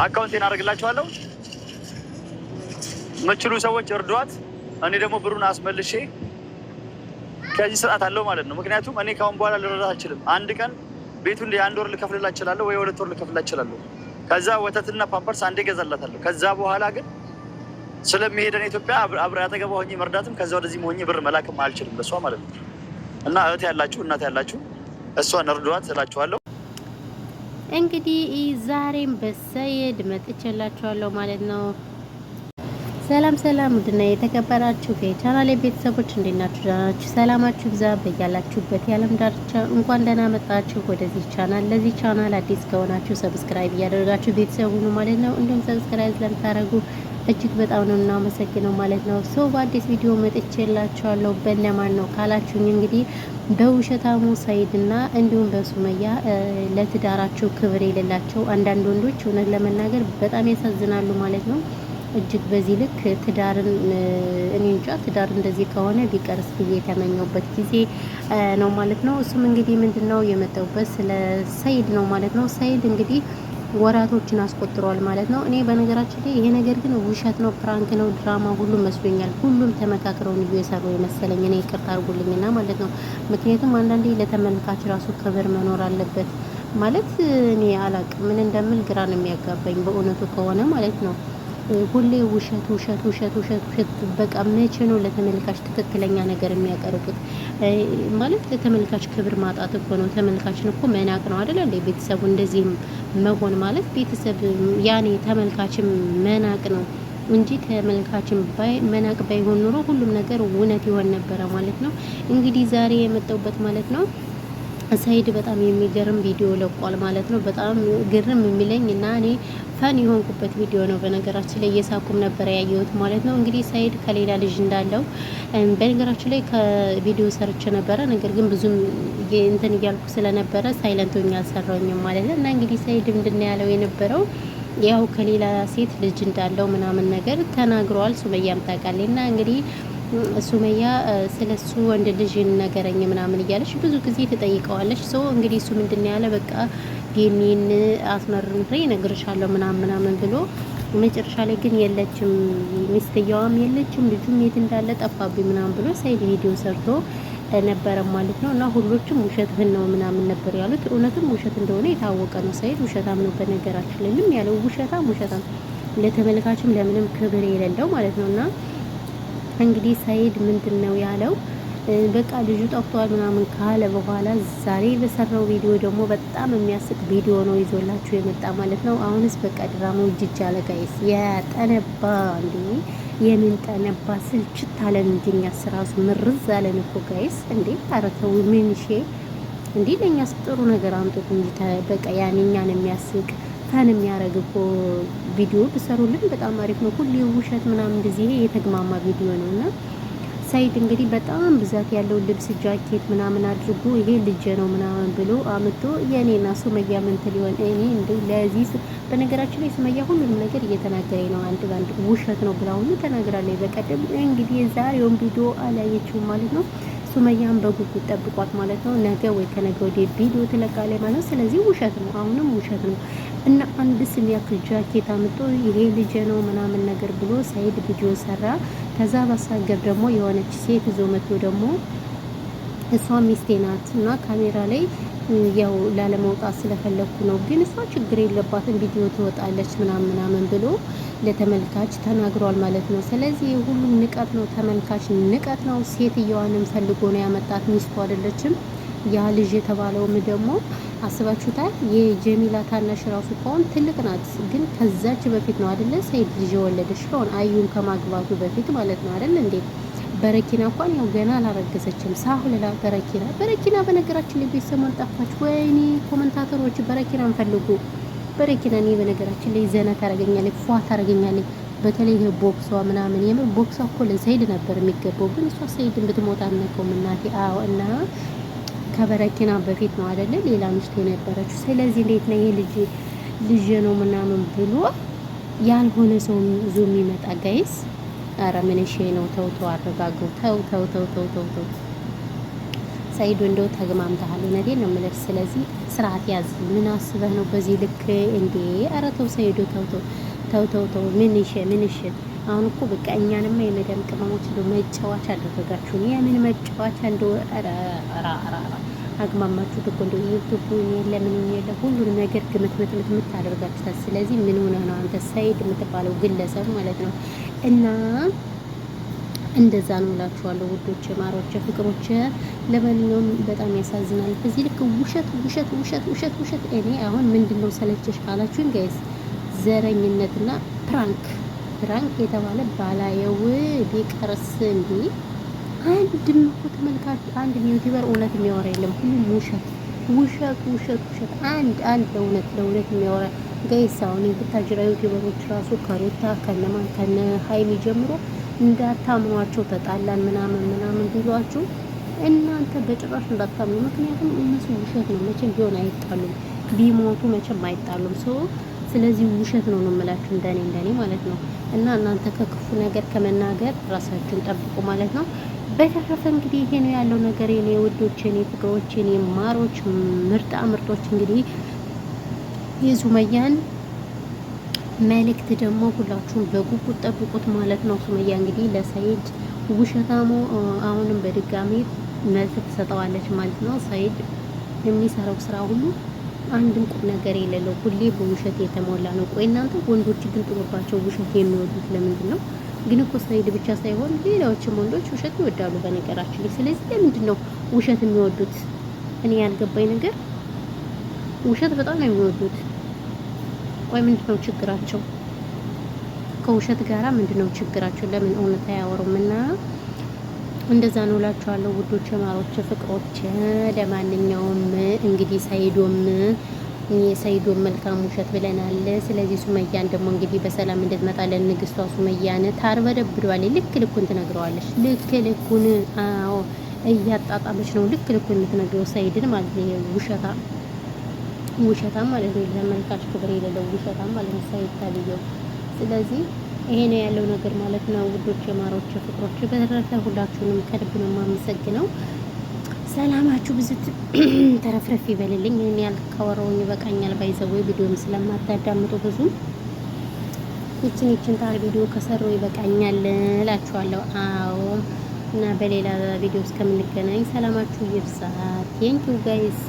አካውንቴን አደርግላችኋለሁ። የምትችሉ ሰዎች እርዷት። እኔ ደግሞ ብሩን አስመልሼ ከዚህ ሰዓት አለው ማለት ነው። ምክንያቱም እኔ ካሁን በኋላ ልረዳት አልችልም። አንድ ቀን ቤቱን የ1 ወር ልከፍልላት እችላለሁ ወይ 2 ወር ልከፍልላት እችላለሁ። ከዛ ወተትና ፓምፐርስ አንዴ ገዛላታለሁ። ከዛ በኋላ ግን ስለሚሄደን ኢትዮጵያ አብሬ አጠገቧ ሆኜ መርዳትም ከዛ ወደዚህ ሆኜ ብር መላክም አልችልም ለእሷ ማለት ነው። እና እህት ያላችሁ እናት ያላችሁ እሷን እርዷት እላችኋለሁ። እንግዲህ ዛሬም በሰይድ መጥቼላችኋለሁ ማለት ነው። ሰላም ሰላም፣ ውድና የተከበራችሁ የቻናሌ ቤተሰቦች እንዴት ናችሁ? ደህና ናችሁ? ሰላማችሁ ብዛ በያላችሁበት የዓለም ዳርቻ። እንኳን ደህና መጣችሁ ወደዚህ ቻናል። ለዚህ ቻናል አዲስ ከሆናችሁ ሰብስክራይብ እያደረጋችሁ ቤተሰብ ሁኑ ማለት ነው። እንዲሁም ሰብስክራይብ ስለምታደርጉ እጅግ በጣም ነው እናመሰግነው ማለት ነው። ሰው በአዲስ ቪዲዮ መጥቼላችኋለሁ። በእነማን ነው ካላችሁኝ እንግዲህ በውሸታሙ ሰይድና እንዲሁም በሱመያ ለትዳራቸው ክብር የሌላቸው አንዳንድ ወንዶች እውነት ለመናገር በጣም ያሳዝናሉ ማለት ነው። እጅግ በዚህ ልክ ትዳርን እኔ እንጃ ትዳር እንደዚህ ከሆነ ቢቀርስ ብዬ የተመኘውበት ጊዜ ነው ማለት ነው። እሱም እንግዲህ ምንድነው የመጣውበት ስለ ሰይድ ነው ማለት ነው። ሰይድ እንግዲህ ወራቶችን አስቆጥሯል ማለት ነው። እኔ በነገራችን ላይ ይሄ ነገር ግን ውሸት ነው፣ ፕራንክ ነው፣ ድራማ ሁሉ መስሎኛል። ሁሉም ተመካክረው ነው የሰሩ የመሰለኝ። እኔ ይቅርታ አድርጉልኝና ማለት ነው። ምክንያቱም አንዳንዴ ለተመልካች ራሱ ክብር መኖር አለበት ማለት እኔ አላቅም ምን እንደምል ግራ ነው የሚያጋባኝ በእውነቱ ከሆነ ማለት ነው። ሁሌ ውሸት ውሸት ውሸት ውሸት ውሸት። በቃ መቼ ነው ለተመልካች ትክክለኛ ነገር የሚያቀርቡት? ማለት ለተመልካች ክብር ማጣት እኮ ነው። ተመልካችን እኮ መናቅ ነው አይደል እንዴ? ቤተሰቡ እንደዚህ መሆን ማለት ቤተሰብ ያኔ ተመልካችም መናቅ ነው እንጂ ተመልካችን መናቅ ባይሆን ኑሮ ሁሉም ነገር እውነት ይሆን ነበረ ማለት ነው። እንግዲህ ዛሬ የመጣውበት ማለት ነው ሰይድ በጣም የሚገርም ቪዲዮ ለቋል ማለት ነው። በጣም ግርም የሚለኝ እና እኔ ፈን የሆንኩበት ቪዲዮ ነው። በነገራችን ላይ እየሳኩም ነበር ያየሁት ማለት ነው። እንግዲህ ሰይድ ከሌላ ልጅ እንዳለው በነገራችን ላይ ከቪዲዮ ሰርቼ ነበረ። ነገር ግን ብዙም እንትን እያልኩ ስለነበረ ሳይለንት ሆኜ አልሰራሁኝም ማለት ነው። እና እንግዲህ ሰይድ ምንድነው ያለው የነበረው ያው ከሌላ ሴት ልጅ እንዳለው ምናምን ነገር ተናግሯል። ሱመያም ታውቃለች። እና እንግዲህ ሱመያ ስለሱ ወንድ ልጅ ነገረኝ ምናምን እያለች ብዙ ጊዜ ትጠይቀዋለች። ሶ እንግዲህ እሱ ምንድነው ያለ በቃ የኔን አስመርሬ እነግርሻለሁ ምናምን ብሎ መጨረሻ ላይ ግን የለችም፣ ሚስትየዋም የለችም፣ ልጁም የት እንዳለ ጠፋብኝ ምናምን ብሎ ሰይድ ቪዲዮ ሰርቶ ነበረ ማለት ነው። እና ሁሎችም ውሸትህን ነው ምናምን ነበር ያሉት። እውነትም ውሸት እንደሆነ የታወቀ ነው። ሰይድ ውሸታም ነው በነገራችን ላይ ምንም ያለው ውሸታም ለተመልካችም ለምንም ክብር የሌለው ማለት ነው። እና እንግዲህ ሰይድ ምንድነው ያለው በቃ ልጁ ጠፍቷል ምናምን ካለ በኋላ ዛሬ በሰራው ቪዲዮ ደግሞ በጣም የሚያስቅ ቪዲዮ ነው ይዞላችሁ የመጣ ማለት ነው። አሁንስ በቃ ድራማው እጅጅ አለ ጋይስ። ያጠነባ እንዴ የምን ጠነባ ስልችት አለን እንጂኛ ስራሱ ምርዝ አለን እኮ ጋይስ። እንዴ ታረተው ምን እንዴ ለኛስ ጥሩ ነገር አምጡት እንጂ በቃ ያንኛን የሚያስቅ ፈን የሚያረግ እኮ ቪዲዮ ብሰሩልን በጣም አሪፍ ነው። ሁሌ ውሸት ምናምን እንደዚህ የተግማማ ቪዲዮ ነውና ሰይድ እንግዲህ በጣም ብዛት ያለው ልብስ ጃኬት ምናምን አድርጎ ይሄ ልጅ ነው ምናምን ብሎ አምጥቶ የኔና ሱመያ ምን ሊሆን እኔ እንደው ለዚህ በነገራችን ላይ ሱመያ ሁሉንም ነገር እየተናገረኝ ነው። አንድ ባንድ ውሸት ነው ብላ ሁሉ ተናግራለች። በቀደም እንግዲህ የዛሬውን ቪዲዮ አላየችውም ማለት ነው። ሱመያን በጉጉት ጠብቋት ማለት ነው። ነገ ወይ ከነገ ወዲያ ቪዲዮ ትለቃለች ማለት ነው። ስለዚህ ውሸት ነው፣ አሁንም ውሸት ነው። እና አንድ ስም ያክል ጃኬት አምጥቶ ይሄ ልጅ ነው ምናምን ነገር ብሎ ሰይድ ቪዲዮ ሰራ። ከዛ ባሻገር ደግሞ የሆነች ሴት ይዞ መጥቶ ደግሞ እሷ ሚስቴ ናት እና ካሜራ ላይ ያው ላለመውጣት ስለፈለኩ ነው፣ ግን እሷ ችግር የለባትም ቪዲዮ ትወጣለች ምናምን ብሎ ለተመልካች ተናግሯል ማለት ነው። ስለዚህ ሁሉም ንቀት ነው፣ ተመልካች ንቀት ነው። ሴትየዋንም ፈልጎ ነው ያመጣት፣ ሚስቱ አይደለችም። ያ ልጅ የተባለውም ደግሞ አስባችሁታል። የጀሚላ ታናሽ ራሱ ከሆን ትልቅ ናት፣ ግን ከዛች በፊት ነው አይደለ ሰይድ ልጅ የወለደች ከሆን አዩን ከማግባቱ በፊት ማለት ነው አይደል እንዴ? በረኪና እንኳን ያው ገና አላረገዘችም። ሳሁለላ በረኪና በነገራችን ላይ ቤተሰቧን ጠፋች። ወይኔ ኮመንታተሮች በረኪናን ፈልጉ። በረኪና እኔ በነገራችን ላይ ዘና ታረገኛለች፣ ፏ ታረገኛለች። በተለይ ይሄ ቦክሷ ምናምን የምር ቦክሷ እኮ ለሰይድ ነበር የሚገባው፣ ግን እሷ ሰይድ እንድትሞት አልነካውም እናቴ። አዎ እና ከበረኪና በፊት ነው አይደለ ሌላ ሚስት የነበረችው። ስለዚህ እንዴት ነው ይሄ ልጅ ነው ምናምን ብሎ ያልሆነ ሰው ይዞ የሚመጣ ጋይስ? አረ ምን እሺ ነው። ተው አረጋጉ። ተው ሰይዶ እንደው ተግማምተሃል። እውነቴን ነው የምልህ። ስለዚህ ስርዓት ያዝ። ምን አስበህ ነው በዚህ ልክ እንዴ? ኧረ ተው ሰይዶ ተው። ምን ይሽ አሁን እኮ በቃ እኛንማ የመዳም ቅመሞች እንደው መጫወቻ አደረጋችሁን። የምን መጫወቻ እንደው አግማማችሁት እኮ እንደው ዩቲዩብ የለ ምን የለ ሁሉንም ነገር ግምት አደርጋችሁታል። ስለዚህ ምን ሆነህ ነው አንተ ሰይድ የምትባለው ግለሰብ ማለት ነው። እና እንደዛ ነው እላችኋለሁ ውዶች፣ ማሮች፣ ፍቅሮች። ለማንኛውም በጣም ያሳዝናል። በዚህ ልክ ውሸት። እኔ አሁን ምንድነው ሰለቸሽ ካላችሁኝ ጋይስ ዘረኝነትና ፕራንክ የተባለ ባላየው ቢቀርስ እንዴ! አንድም እኮ ተመልካች አንድ ዩቲዩበር እውነት የሚያወራ የለም። ሁሉም ውሸት። አንድ ለእውነት የሚያወራ ጋይስ። አሁን የቡታጅራ ዩቲዩበሮች ራሱ ከሩታ ከነማን ከነ ሀይሚ ጀምሮ እንዳታምኗቸው ተጣላን ምናምን ቢሏችሁ እናንተ በጭራሽ እንዳታምኑ። ምክንያቱም እነሱ ውሸት ነው፣ መቼም ቢሆን አይጣሉም። ቢሞቱ መቼም አይጣሉም። ስለዚህ ውሸት ነው የምላችሁ፣ እንደኔ ማለት ነው። እና እናንተ ከክፉ ነገር ከመናገር ራሳችሁን ጠብቁ ማለት ነው። በተረፈ እንግዲህ ይሄ ነው ያለው ነገር። የኔ ውዶች፣ የኔ ፍቅሮች፣ የኔ ማሮች፣ ምርጦች እንግዲህ የሱመያን መልእክት ደግሞ ሁላችሁም በጉጉት ጠብቁት ማለት ነው። ሱመያ እንግዲህ ለሰይድ ውሸታሙ አሁንም በድጋሚ መልስ ትሰጠዋለች ማለት ነው። ሰይድ የሚሰራው ስራ ሁሉ አንድም ቁም ነገር የሌለው ሁሌ በውሸት የተሞላ ነው። ቆይ እናንተ ወንዶች ግን ጥሩባቸው ውሸት የሚወዱት ለምንድን ነው? ግን እኮ ሰይድ ብቻ ሳይሆን ሌላዎችም ወንዶች ውሸት ይወዳሉ በነገራችን ላይ። ስለዚህ ለምንድን ነው ውሸት የሚወዱት? እኔ ያልገባኝ ነገር ውሸት በጣም ነው የሚወዱት። ቆይ ምንድን ነው ችግራቸው? ከውሸት ጋራ ምንድን ነው ችግራቸው? ለምን እውነት አያወሩም? እና እንደዛ ነው እላችኋለሁ ውዶች፣ ማሮች፣ ፍቅሮች። ለማንኛውም እንግዲህ የሰይዶን መልካም ውሸት ብለናል። ስለዚህ ሱመያን ደግሞ እንግዲህ በሰላም እንድትመጣለን ንግስቷ ሱመያን ታርበደብደዋል። ልክ ልኩን ትነግረዋለች። ልክ ልኩን እያጣጣመች ነው። ልክ ልኩን የምትነግረው ሰይድን ማለት ነው። ውሸታም ማለት ነው። ለተመልካች ክብር የሌለው ውሸታም ማለት ነው ሰይድ ታብየው። ስለዚህ ይሄ ነው ያለው ነገር ማለት ነው ውዶች፣ ማሮች፣ ፍቅሮች። በተረፈ ሁላችሁንም ከልብ ነው የማመሰግነው። ሰላማችሁ ብዙ ተረፍረፍ ይበልልኝ። እኔ ያልካወራውኝ ይበቃኛል። ባይዘው ቪዲዮም ስለማታዳምጡ ብዙ ይችን ታል ቪዲዮ ከሰሩ ይበቃኛል እላችኋለሁ። አዎ። እና በሌላ ቪዲዮ እስከምንገናኝ ሰላማችሁ ይብዛ። ቴንኪው ጋይስ።